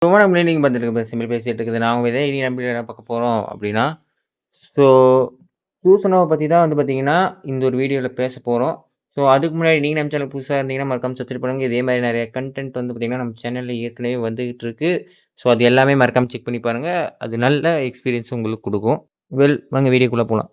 ரொம்ப நம்மளே நீங்க பார்த்துட்டு சிம்பிள் பேசிட்டு இருக்குது. நான் உங்க இதை இனி நம்பி என்ன பார்க்க போறோம் அப்படின்னா, ஸோ சூசனாவ பத்தி தான் வந்து பார்த்தீங்கன்னா, இந்த ஒரு வீடியோல பேச போறோம். ஸோ அதுக்கு முன்னாடி நீங்க நம்ம சேனல் புதுசா இருந்தீங்கன்னா, மறக்காம சப்ஸ்கிரைப் பண்ணுங்க. இதே மாரி நெறைய கன்டென்ட் வந்து பார்த்தீங்கன்னா, நம்ம சேனல்ல ஏற்கனவே வந்துகிட்டு இருக்கு. ஸோ அது எல்லாமே மறக்காம செக் பண்ணி பாருங்க. அது நல்ல எக்ஸ்பீரியன்ஸ் உங்களுக்கு குடுக்கும். வாங்க வீடியோக்குள்ள போலாம்.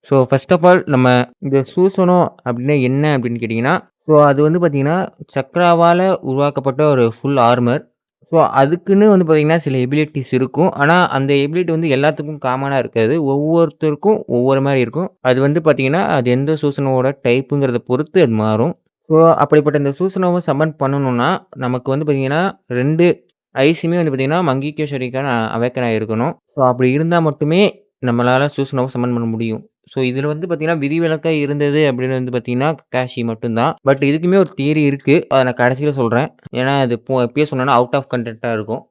ஸோ ஃபர்ஸ்ட் ஆஃப் ஆல் நம்ம இந்த சூசனோ அப்படின்னா என்ன அப்படின்னு கேட்டீங்கன்னா, ஸோ அது வந்து பார்த்தீங்கன்னா, சக்ராவால உருவாக்கப்பட்ட ஒரு ஃபுல் ஆர்மர். ஸோ அதுக்குன்னு வந்து பார்த்தீங்கன்னா, சில எபிலிட்டீஸ் இருக்கும். ஆனா, அந்த எபிலிட்டி வந்து எல்லாத்துக்கும் காமனா இருக்காது. ஒவ்வொருத்தருக்கும் ஒவ்வொரு மாரி இருக்கும். அது வந்து பார்த்தீங்கன்னா, அது எந்த சூசனோட டைப்புங்கிறத பொறுத்து அது மாறும். ஸோ அப்படிப்பட்ட இந்த சூசனோவ சம்மன் பண்ணணும்னா, நமக்கு வந்து பார்த்தீங்கன்னா, 2 ஐஸுமே வந்து பார்த்தீங்கன்னா, மங்கிகோ ஷரிகான் அவேக்கன் ஆயிருக்கணும். ஸோ அப்படி இருந்தா மட்டுமே நம்மளால சூசனோவ சம்மன் பண்ண முடியும். ஸோ இதுல வந்து பார்த்தீங்கன்னா, விதிவிலக்கா இருந்தது அப்படின்னு வந்து பார்த்தீங்கன்னா, கக்காஷி மட்டும் தான். பட் இதுக்குமே ஒரு தியரி இருக்கு. அத நான் கடைசியில சொல்றேன். ஏன்னா, அது இப்பயே சொன்னேன்னா அவுட் ஆஃப் கன்டென்ட்டா இருக்கும்.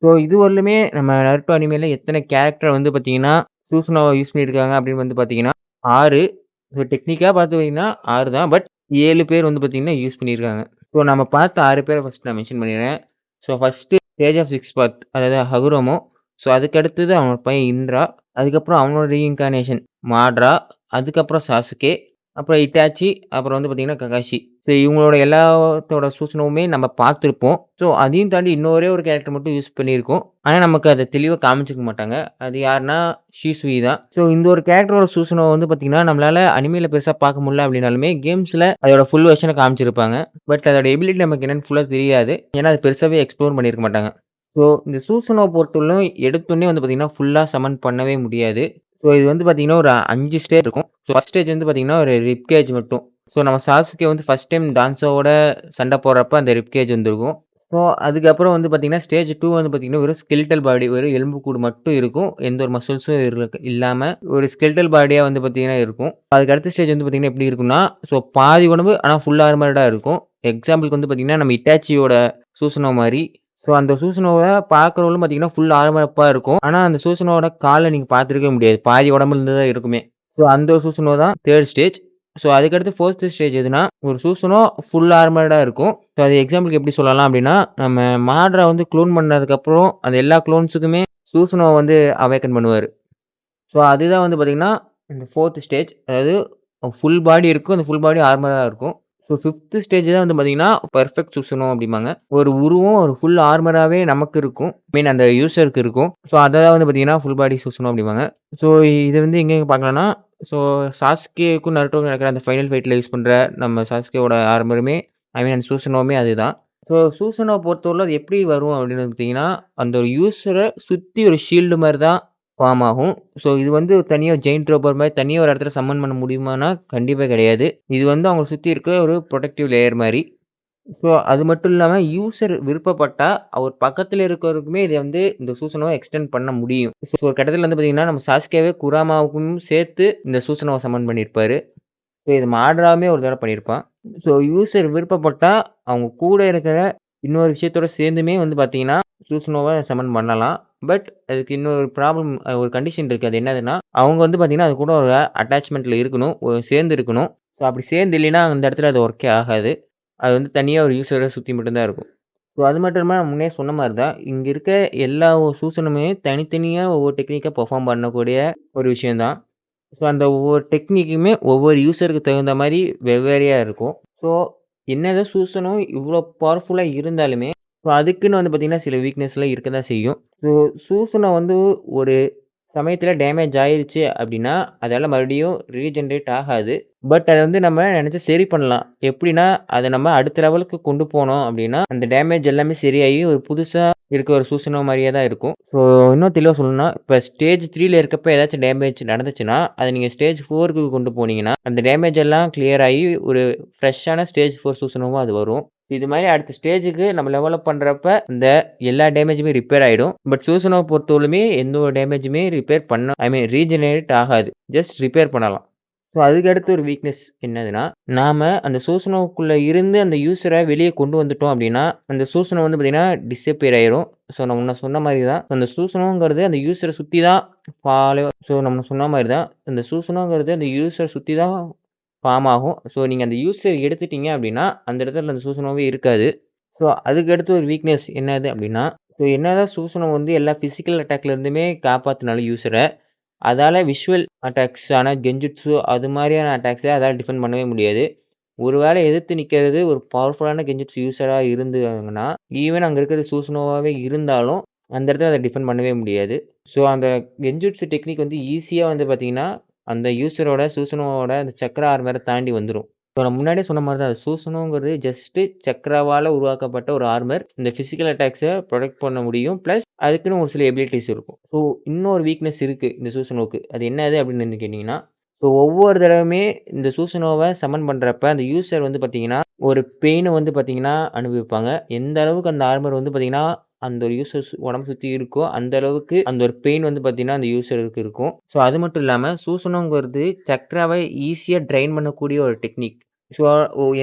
ஸோ இதுவரையிலுமே நம்ம நருட்டோ அனிமேல எத்தன கேரக்டர் வந்து பார்த்தீங்கன்னா, சூசனாவ யூஸ் பண்ணியிருக்காங்க அப்படின்னு வந்து பார்த்தீங்கன்னா, 6. ஸோ டெக்னிக்கா பார்த்தீங்கன்னா 6 தான். பட் 7 பேர் வந்து பார்த்தீங்கன்னா யூஸ் பண்ணியிருக்காங்க. ஸோ நம்ம பார்த்த 6 பேர ஃபர்ஸ்ட் நான் மென்ஷன் பண்ணிடுறேன். ஸோ ஃபர்ஸ்ட்டு ஸ்டேஜ் ஆஃப் 6 பாத் அதாவது ஹகுரோமோ. ஸோ அதுக்கு அடுத்தது அவனோட பையன் இந்திரா. அதுக்கப்புறம் அவனோட ரீஇன்கார்னேஷன் மாட்ரா. அதுக்கப்புறம் சாசுகே. அப்புறம் இட்டாச்சி. அப்புறம் வந்து பார்த்தீங்கன்னா ககாஷி. ஸோ இவங்களோட எல்லாத்தோட சூசனவுமே நம்ம பார்த்துருப்போம். ஸோ அதையும் தாண்டி ஒரே ஒரு கேரக்டர் மட்டும் யூஸ் பண்ணியிருக்கோம். ஆனா நமக்கு அத தெளிவா காமிச்சிருக்க மாட்டாங்க. அது யாருன்னா ஷிசுயி தான். ஸோ இந்த ஒரு கேரக்டரோட சூசனவ வந்து பார்த்தீங்கன்னா, நம்மளால அனிமேல பெருசா பார்க்க முடியல அப்படின்னாலுமே, கேம்ஸ்ல அதோட ஃபுல் வெர்ஷன காமிச்சிருப்பாங்க. பட் அதோட எபிலிட்டி நமக்கு என்னன்னு ஃபுல்லா தெரியாது. ஏன்னா அது பெருசாவே எக்ஸ்ப்ளோர் பண்ணியிருக்க மாட்டாங்க. ஸோ இந்த சூசனோவ பொறுத்தவரையிலும் எடுத்தோனே வந்து பார்த்தீங்கன்னா, ஃபுல்லா சமன் பண்ணவே முடியாது. ஸோ இது வந்து பார்த்தீங்கன்னா, ஒரு 5 ஸ்டேஜ் இருக்கும். ஸோ ஃபர்ஸ்ட் ஸ்டேஜ் வந்து பார்த்தீங்கன்னா, ஒரு ரிப் கேஜ் மட்டும். ஸோ நம்ம சாசுகே வந்து ஃபர்ஸ்ட் டைம் டான்ஸோட சண்டை போடுறப்ப அந்த ரிப் கேஜ் வந்திருக்கும். ஸோ அதுக்கப்புறம் வந்து பார்த்தீங்கன்னா, ஸ்டேஜ் 2 வந்து பார்த்தீங்கன்னா, வெறும் ஸ்கெலிட்டல் பாடி வெறும் எலும்புக்கூடு மட்டும் இருக்கும். எந்த ஒரு மசில்ஸும் இல்லாம ஒரு ஸ்கெலிட்டல் பாடியா வந்து பார்த்தீங்கன்னா இருக்கும். அதுக்கு அடுத்த ஸ்டேஜ் வந்து பார்த்தீங்கன்னா எப்படி இருக்கும்னா, ஸோ பாதி உடம்பு ஆனா ஃபுல் ஆர்மர்டா இருக்கும். எக்ஸாம்பிளுக்கு வந்து பார்த்தீங்கன்னா, நம்ம இட்டாச்சியோட சூசனோ மாரி. ஸோ அந்த சூசனோவ பார்க்குறவங்களும் பார்த்தீங்கன்னா, ஃபுல் ஆர்மரப்பா இருக்கும். ஆனா அந்த சூசனோட கால நீங்க பார்த்துருக்கவே முடியாது. பாதி உடம்புல இருந்து தான் இருக்குமே. ஸோ அந்த சூசனோ தான் 3 ஸ்டேஜ். ஸோ அதுக்கடுத்து 4த் ஸ்டேஜ் எதுனா, ஒரு சூசனோ ஃபுல் ஆர்மர்டா இருக்கும். ஸோ அது எக்ஸாம்பிளுக்கு எப்படி சொல்லலாம் அப்படின்னா, நம்ம மாட்ரா வந்து க்ளோன் பண்ணதுக்கப்புறம், அந்த எல்லா க்ளோன்ஸுக்குமே சூசனோ வந்து அவேக்கன் பண்ணுவாரு. ஸோ அதுதான் வந்து பார்த்தீங்கன்னா, இந்த 4த் ஸ்டேஜ். அதாவது ஃபுல் பாடி இருக்கும். அந்த ஃபுல் பாடி ஆர்மரா இருக்கும். ஸோ 5த் ஸ்டேஜ் தான் வந்து பார்த்தீங்கன்னா, பெர்ஃபெக்ட் சூசனோ அப்படிம்பாங்க. ஒரு உருவம் ஒரு ஃபுல் ஆர்மராவே நமக்கு இருக்கும். மீன் அந்த யூசருக்கு இருக்கும். ஸோ அத தான் வந்து பார்த்தீங்கன்னா, ஃபுல் பாடி சூசனோ அப்படிம்பாங்க. ஸோ இது வந்து எங்கெங்க பார்க்கலாம்னா, ஸோ சாஸ்கேக்கும் நருட்டோக்கும் நடக்கிற அந்த ஃபைனல் ஃபைட்ல யூஸ் பண்ற நம்ம சாஸ்கேவோட ஆர்மருமே, ஐ மீன் அந்த சூசனோவுமே அதுதான். ஸோ சூசனோவ பொறுத்தவரையிலும் அது எப்படி வரும் அப்படின்னு பார்த்தீங்கன்னா, அந்த ஒரு யூசர சுத்தி ஒரு ஷீல்டு மாரி தான் ஃபார்ம் ஆகும். ஸோ இது வந்து தனியா ஜெயன்ட் ரோபர் மாரி தனியா ஒரு இடத்துல சம்மன் பண்ண முடியுமான்னா, கண்டிப்பா கிடையாது. இது வந்து அவங்கள சுத்தி இருக்க ஒரு புரொடெக்டிவ் லேயர் மாரி. ஸோ அது மட்டும் இல்லாம யூசர் விருப்பப்பட்டா, அவர் பக்கத்துல இருக்கிறவருக்குமே இத வந்து இந்த சூசனோவ எக்ஸ்டெண்ட் பண்ண முடியும். ஸோ ஒரு கட்டத்துல வந்து பார்த்தீங்கன்னா, நம்ம சாஸ்கேவே குராமாவுக்கும் சேர்த்து இந்த சூசனோவ சம்மன் பண்ணியிருப்பாரு. ஸோ இது மாட்ராவுமே ஒரு தடவ பண்ணியிருப்பான். ஸோ யூசர் விருப்பப்பட்டா, அவங்க கூட இருக்கிற இன்னொரு விஷயத்தோட சேர்ந்துமே வந்து பார்த்தீங்கன்னா, சூசனோவ சம்மன் பண்ணலாம். பட் அதுக்கு இன்னொரு ப்ராப்ளம் ஒரு கண்டிஷன் இருக்கு. அது என்னதுன்னா, அவங்க வந்து பார்த்தீங்கன்னா, அது கூட ஒரு அட்டாச்மெண்ட்ல இருக்கணும். சேர்ந்து இருக்கணும். ஸோ அப்படி சேர்ந்து இல்லைன்னா, அந்த இடத்துல அது ஒர்க்கே ஆகாது. அது வந்து தனியா ஒரு யூசர சுத்தி மட்டும் தான் இருக்கும். ஸோ அது மட்டும் இல்லாம நான் முன்னே சொன்ன மாரி தான், இங்க இருக்க எல்லா சூசனுமே தனித்தனியா ஒவ்வொரு டெக்னிக்கா பெர்ஃபார்ம் பண்ணக்கூடிய ஒரு விஷயம் தான். ஸோ அந்த ஒவ்வொரு டெக்னிக்குமே ஒவ்வொரு யூசருக்கு தகுந்த மாரி வெவ்வேறையா இருக்கும். ஸோ என்னதான் சூசனும் இவ்ளோ பவர்ஃபுல்லா இருந்தாலுமே, ஸோ அதுக்குன்னு வந்து பார்த்தீங்கன்னா, சில வீக்னஸ்லாம் இருக்க தான் செய்யும். ஸோ சூசன வந்து ஒரு சமயத்துல டேமேஜ் ஆயிருச்சு அப்டின்னா, அதால மறுபடியும் ரீஜெனரேட் ஆகாது. பட் அத வந்து நம்ம நெனச்சா சரி பண்ணலாம். எப்டின்னா, அத நம்ம அடுத்த லெவலுக்கு கொண்டு போனோம் அப்டின்னா, அந்த டேமேஜ் எல்லாமே சரியாயி ஒரு புதுசா இருக்க ஒரு சூசனோ மாரியே தான் இருக்கும். ஸோ இன்னும் தெளிவா சொல்லணும்னா, இப்ப ஸ்டேஜ் 3ல இருக்கப்ப ஏதாச்சும் டேமேஜ் நடந்துச்சுன்னா, அத நீங்க ஸ்டேஜ் 4க்கு கொண்டு போனீங்கன்னா, அந்த டேமேஜ் எல்லாம் கிளியர் ஆயி ஒரு ஃப்ரெஷ்ஷான ஸ்டேஜ் 4 சூசனோவா அது வரும். இது மாரி அடுத்த ஸ்டேஜுக்கு நம்ம லெவல் அப் பண்றப்ப, இந்த எல்லா டேமேஜுமே ரிப்பேர் ஆயிடும். பட் சூசனோவ பொறுத்தவரையிலுமே எந்த ஒரு டேமேஜுமே ரிப்பேர் பண்ண ஐ மீன் ரீஜெனரேட் ஆகாது. ஜஸ்ட் ரிப்பேர் பண்ணலாம். ஸோ அதுக்கு அடுத்து ஒரு வீக்னஸ் என்னதுன்னா, நாம அந்த சூசனோவுக்குள்ள இருந்து அந்த யூசர வெளிய கொண்டு வந்துட்டோம் அப்டின்னா, அந்த சூசனம் வந்து பார்த்தீங்கன்னா, டிஸப்பியர் ஆயிரும். ஸோ நான் முன்ன சொன்ன மாரி தான். அந்த சூசனோங்கிறது அந்த யூசர சுத்தி தான் ஸோ நம்ம சொன்ன மாரி தான். அந்த சூசனோங்கிறது அந்த யூசர சுத்தி தான் ஃபார்ம் ஆகும். ஸோ நீங்க அந்த யூசர் எடுத்துட்டீங்க அப்டின்னா, அந்த இடத்துல அந்த சூசனோவே இருக்காது. ஸோ அதுக்கு அடுத்து ஒரு வீக்னஸ் என்னது அப்டின்னா, ஸோ என்னதான் சூசனோ வந்து எல்லா ஃபிசிக்கல் அட்டாக்ல இருந்துமே காப்பாத்துனாலும் யூசரை, அதால விஷுவல் அட்டாக்ஸ் ஆன கெஞ்சுட்ஸு அது மாதிரியான அட்டாக்ஸை அதால டிஃபெண்ட் பண்ணவே முடியாது. ஒருவேளை எதிர்த்து நிக்கிறது ஒரு பவர்ஃபுல்லான கெஞ்சுட்ஸு யூசரா இருந்தாங்கன்னா, ஈவன் அங்க இருக்கிறது சூசனோவாவே இருந்தாலும், அந்த இடத்துல அத டிஃபெண்ட் பண்ணவே முடியாது. ஸோ அந்த கெஞ்சுட்ஸு டெக்னிக் வந்து ஈஸியா வந்து பார்த்தீங்கன்னா, அந்த யூசரோட சூசனோவோட அந்த சக்ரா ஆர்மர தாண்டி வந்துரும். ஸோ நான் முன்னாடியே சொன்ன மாரி தான் சூசனோங்கிறது ஜஸ்ட்டு சக்ராவால உருவாக்கப்பட்ட ஒரு ஆர்மர். இந்த ஃபிசிக்கல் அட்டாக்ஸ ப்ரொடெக்ட் பண்ண முடியும். பிளஸ் அதுக்குன்னு ஒரு சில எபிலிட்டீஸ் இருக்கும். ஸோ இன்னொரு வீக்னஸ் இருக்கு இந்த சூசனோக்கு. அது என்னது அப்படின்னு வந்து கேட்டீங்கன்னா, ஸோ ஒவ்வொரு தடவையுமே இந்த சூசனோவ சமன் பண்றப்ப, அந்த யூசர் வந்து பார்த்தீங்கன்னா, ஒரு பெயின வந்து பார்த்தீங்கன்னா அனுபவிப்பாங்க. எந்த அளவுக்கு அந்த ஆர்மர் வந்து பார்த்தீங்கன்னா, அந்த ஒரு யூசர் உடம்ப சுத்தி இருக்கோ, அந்த அளவுக்கு அந்த ஒரு பெயின் வந்து பார்த்தீங்கன்னா, அந்த யூசருக்கு இருக்கும். ஸோ அது மட்டும் இல்லாம சூசனோங்கிறது சக்ராவ ஈஸியா ட்ரைன் பண்ணக்கூடிய ஒரு டெக்னிக். ஸோ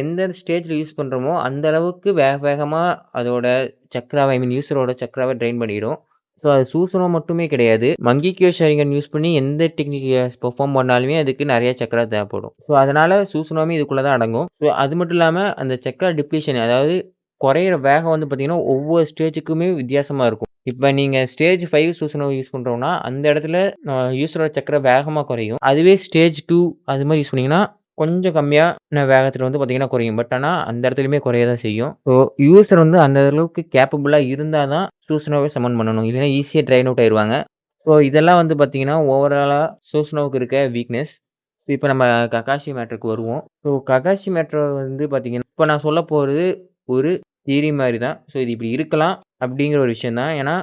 எந்த ஸ்டேஜ்ல யூஸ் பண்றோமோ, அந்த அளவுக்கு வேக வேகமா அதோட சக்ராவ யூசரோட சக்ராவ ட்ரைன் பண்ணிடும். ஸோ அது சூசனோ மட்டுமே கிடையாது. மங்கிக்யோ ஷரிங்கன் யூஸ் பண்ணி எந்த டெக்னிக் பெர்ஃபார்ம் பண்ணாலுமே அதுக்கு நெறைய சக்ரா தேவைப்படும். ஸோ அதனால சூசனோவுமே இதுக்குள்ள தான் அடங்கும். ஸோ அது மட்டும் இல்லாம அந்த சக்ரா டிப்ளீஷன் அதாவது குறையிற வேகம் வந்து பார்த்தீங்கன்னா, ஒவ்வொரு ஸ்டேஜுக்குமே வித்தியாசமா இருக்கும். இப்ப நீங்க ஸ்டேஜ் 5 சூசனோ யூஸ் பண்றோம்னா, அந்த இடத்துல யூசரோட சக்ரா வேகமா குறையும். அதுவே ஸ்டேஜ் 2 அது மாரி யூஸ் பண்ணீங்கன்னா, கொஞ்சம் கம்மியான வேகத்துல வந்து பார்த்தீங்கன்னா குறையும். பட் ஆனா அந்த இடத்துலயுமே குறைய தான் செய்யும். ஸோ யூசர் வந்து அந்த அளவுக்கு கேப்பபிளா இருந்தா தான் சூசனோவ சமன் பண்ணணும். இல்லைன்னா ஈஸியா ட்ரைன் அவுட் ஆயிருவாங்க. ஸோ இதெல்லாம் வந்து பார்த்தீங்கன்னா, ஓவராலா சூசனோவுக்கு இருக்க வீக்னஸ். இப்ப நம்ம ககாஷி மேட்டருக்கு வருவோம். ஸோ ககாஷி மேட்டர் வந்து பார்த்தீங்கன்னா, இப்ப நான் சொல்லப் போறது ஒரு தியரி மாரி தான். ஸோ இது இப்படி இருக்கலாம் அப்படிங்கிற ஒரு விஷயம் தான். ஏன்னா,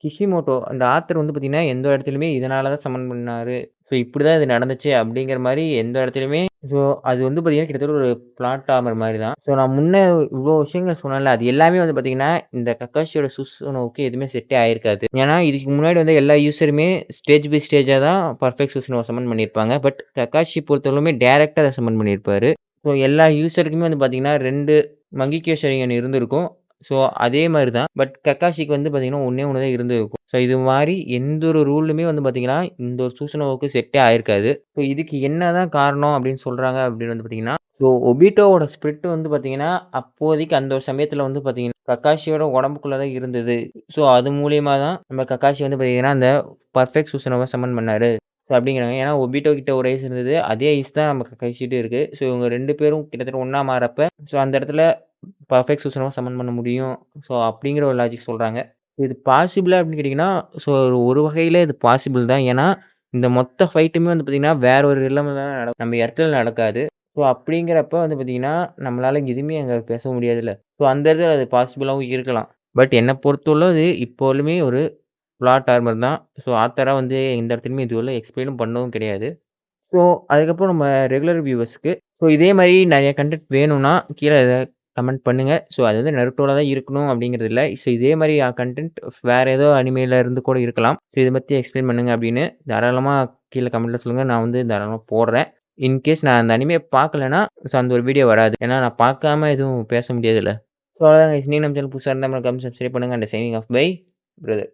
கிஷிமோட்டோ அந்த ஆத்தர் வந்து பார்த்தீங்கன்னா, எந்த இடத்துலயுமே இதனால தான் சமன் பண்ணாரு. ஸோ இப்படிதான் இது நடந்துச்சு அப்படிங்கிற மாரி எந்த இடத்துலயுமே ஸோ அது வந்து பார்த்தீங்கன்னா, கிட்டத்தட்ட ஒரு பிளாட் ஆர்மர் மாரி தான். ஸோ நான் முன்ன இவ்ளோ விஷயங்கள் சொன்னேன்ல, அது எல்லாமே வந்து பார்த்தீங்கன்னா, இந்த கக்காஷியோட சூசனோவுக்கு எதுவுமே செட்டே ஆயிருக்காது. ஏன்னா, இதுக்கு முன்னாடி வந்து எல்லா யூசருமே ஸ்டேஜ் பை ஸ்டேஜா தான் பெர்ஃபெக்ட் சூசனோவ சமன் பண்ணியிருப்பாங்க. பட் கக்காஷி பொறுத்தவரையிலுமே டைரக்ட்டா அத சமன் பண்ணியிருப்பாரு. ஸோ எல்லா யூசருக்குமே வந்து பார்த்தீங்கன்னா, 2 மங்கிக்யோ ஷரிங்கன் இருந்திருக்கும். ஸோ அதே மாரி தான். பட் கக்காஷிக்கு வந்து பார்த்தீங்கன்னா, ஒண்ணே ஒண்ணு தான் இருந்திருக்கும். ஸோ இது மாரி எந்த ஒரு ரூலுமே வந்து பார்த்தீங்கன்னா, இந்த ஒரு சூசனோவுக்கு செட்டே ஆயிருக்காது. ஸோ இதுக்கு என்னதான் காரணம் அப்படின்னு சொல்றாங்க அப்படின்னு வந்து பார்த்தீங்கன்னா, ஸோ ஒபிட்டோவோட ஸ்பிரிட் வந்து பார்த்தீங்கன்னா, அப்போதைக்கு அந்த ஒரு சமயத்துல வந்து பார்த்தீங்கன்னா, கக்காஷியோட உடம்புக்குள்ள தான் இருந்தது. ஸோ அது மூலியமா தான் நம்ம கக்காஷி வந்து பார்த்தீங்கன்னா, அந்த பெர்ஃபெக்ட் சூசனோவ சமன் பண்ணாரு. ஸோ அப்படிங்கிறாங்க. ஏன்னா ஒபிட்டோ கிட்ட ஒரு ஐஸ் இருந்தது. அதே ஐஸ் தான் நம்ம கக்காஷிட்டயும் இருக்கு. ஸோ இவங்க 2 பேரும் கிட்டத்தட்ட ஒண்ணா மாறப்ப, ஸோ அந்த இடத்துல பெர்ஃபெக்ட் சூசனோவ சமன் பண்ண முடியும். ஸோ அப்படிங்கிற ஒரு லாஜிக் சொல்றாங்க. இது பாசிபிளா அப்படின்னு கேட்டீங்கன்னா, ஸோ ஒரு வகையில இது பாசிபிள் தான். ஏன்னா, இந்த மொத்த ஃபைட்டுமே வந்து பார்த்தீங்கன்னா, வேற ஒரு ரிலம்ல தான் நம்ம எர்த்ல நடக்காது. ஸோ அப்படிங்கிறப்ப வந்து பார்த்தீங்கன்னா, நம்மளால எதுவுமே அங்க பேச முடியாதுல்ல. ஸோ அந்த இடத்துல அது பாசிபிளாவும் இருக்கலாம். பட் என்ன பொறுத்தளவு இப்போலுமே ஒரு பிளாட் ஆர்மர் தான். ஸோ ஆத்தரா வந்து எந்த இடத்துலயுமே இதுவரை எக்ஸ்பிளைனும் பண்ணவும் கிடையாது. ஸோ அதுக்கப்புறம் நம்ம ரெகுலர் வியூவர்ஸ்க்கு ஸோ இதே மாரி நெறைய கன்டென்ட் வேணும்னா, கீழ கமெண்ட் பண்ணுங்க. ஸோ அது வந்து நருட்டோல தான் இருக்கணும் அப்படிங்கிறது இல்ல. ஸோ இதே மாரி கன்டென்ட் வேற ஏதோ அனிமேல இருந்து கூட இருக்கலாம். ஸோ இத பத்தி எக்ஸ்பிளைன் பண்ணுங்க அப்படின்னு தாராளமா கீழ கமெண்ட்ல சொல்லுங்க. நான் வந்து தாராளமா போடுறேன். இன்கேஸ் நான் அந்த அனிமே பார்க்கலன்னா, ஸோ அந்த ஒரு வீடியோ வராது. ஏன்னா நான் பார்க்காம எதுவும் பேச முடியாதுல்ல. ஸோ அவ்வளோதாங்க. நீங்க நம்ம சேனல் புதுசா இருந்தா மறக்காம சப்ஸ்கிரைப் பண்ணுங்க. And signing off by brother.